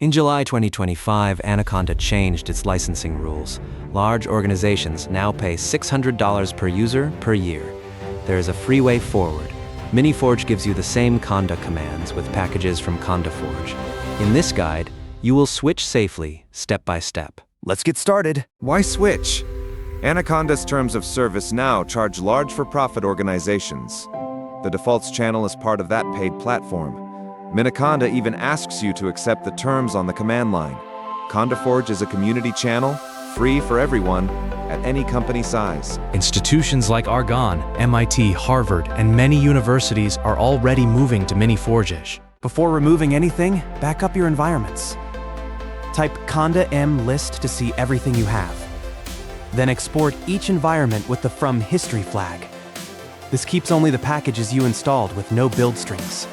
In July 2025, Anaconda changed its licensing rules. Large organizations now pay $600 per user per year. There is a free way forward. Miniforge gives you the same conda commands with packages from conda-forge. In this guide, you will switch safely, step by step. Let's get started. Why switch? Anaconda's terms of service now charge large for-profit organizations. The defaults channel is part of that paid platform. Miniconda even asks you to accept the terms on the command line. conda-forge is a community channel, free for everyone, at any company size. Institutions like Argonne, MIT, Harvard, and many universities are already moving to Miniforge. Before removing anything, back up your environments. Type conda-m list to see everything you have. Then export each environment with the from history flag. This keeps only the packages you installed with no build strings.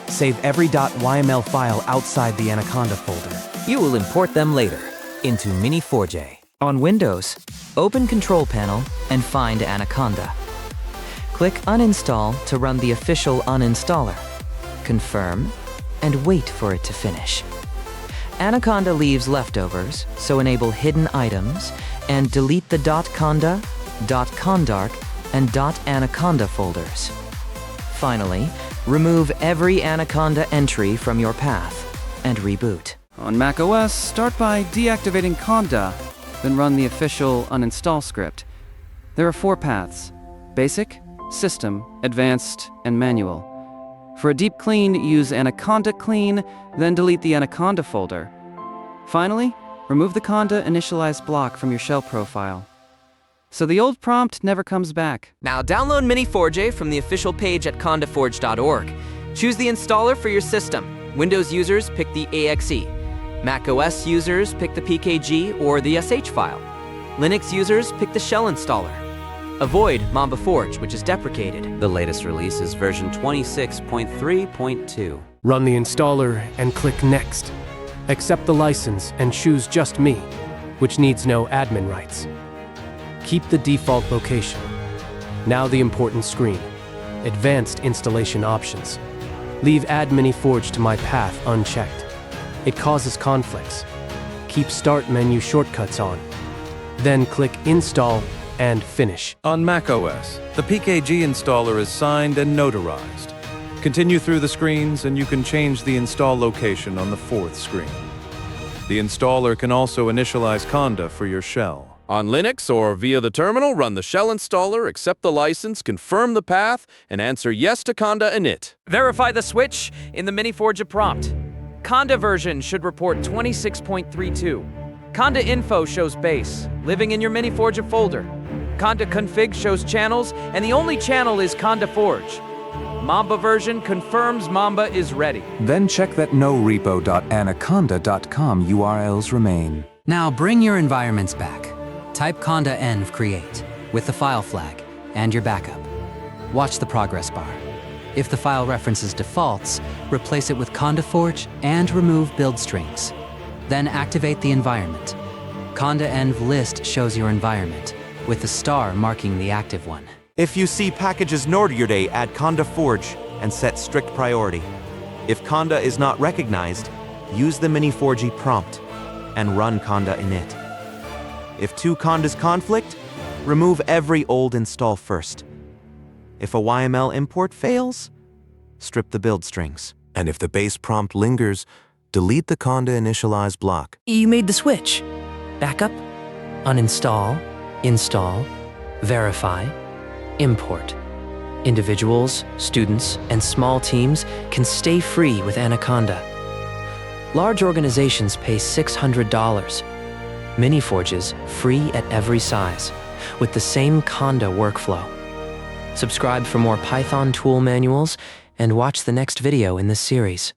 Save every .yml file outside the Anaconda folder. You will import them later into Miniforge. On Windows, open Control Panel and find Anaconda. Click Uninstall to run the official uninstaller. Confirm, and wait for it to finish. Anaconda leaves leftovers, so enable hidden items and delete the .conda, .condarc, and .anaconda folders. Finally, remove every Anaconda entry from your path and reboot. On macOS, start by deactivating Conda, then run the official uninstall script. There are 4 paths: Basic, System, Advanced, and Manual. For a deep clean, use Anaconda Clean, then delete the Anaconda folder. Finally, remove the Conda initialized block from your shell profile, so the old prompt never comes back. Now download Miniforge from the official page at conda-forge.org. Choose the installer for your system. Windows users pick the AXE. macOS users pick the PKG or the SH file. Linux users pick the shell installer. Avoid Mamba Forge, which is deprecated. The latest release is version 26.3.2. Run the installer and click Next. Accept the license and choose Just Me, which needs no admin rights. Keep the default location. Now the important screen. Advanced installation options. Leave Add Miniforge to my path unchecked. It causes conflicts. Keep Start menu shortcuts on. Then click Install and Finish. On macOS, the PKG installer is signed and notarized. Continue through the screens and you can change the install location on the 4th screen. The installer can also initialize Conda for your shell. On Linux or via the terminal, run the shell installer, accept the license, confirm the path, and answer yes to Conda init. Verify the switch in the Miniforge prompt. Conda version should report 26.32. Conda info shows base, living in your Miniforge folder. Conda config shows channels, and the only channel is conda-forge. Mamba version confirms Mamba is ready. Then check that norepo.anaconda.com URLs remain. Now bring your environments back. Type conda-env create with the file flag and your backup. Watch the progress bar. If the file references defaults, replace it with conda-forge and remove build strings. Then activate the environment. Conda-env list shows your environment, with the star marking the active one. If you see packages Nordjerde, add conda-forge and set strict priority. If conda is not recognized, use the Miniforge prompt and run conda init. If 2 condas conflict, remove every old install first. If a YML import fails, strip the build strings. And if the base prompt lingers, delete the conda initialize block. You made the switch. Backup, uninstall, install, verify, import. Individuals, students, and small teams can stay free with Anaconda. Large organizations pay $600. Miniforges free at every size, with the same Conda workflow. Subscribe for more Python tool manuals and watch the next video in this series.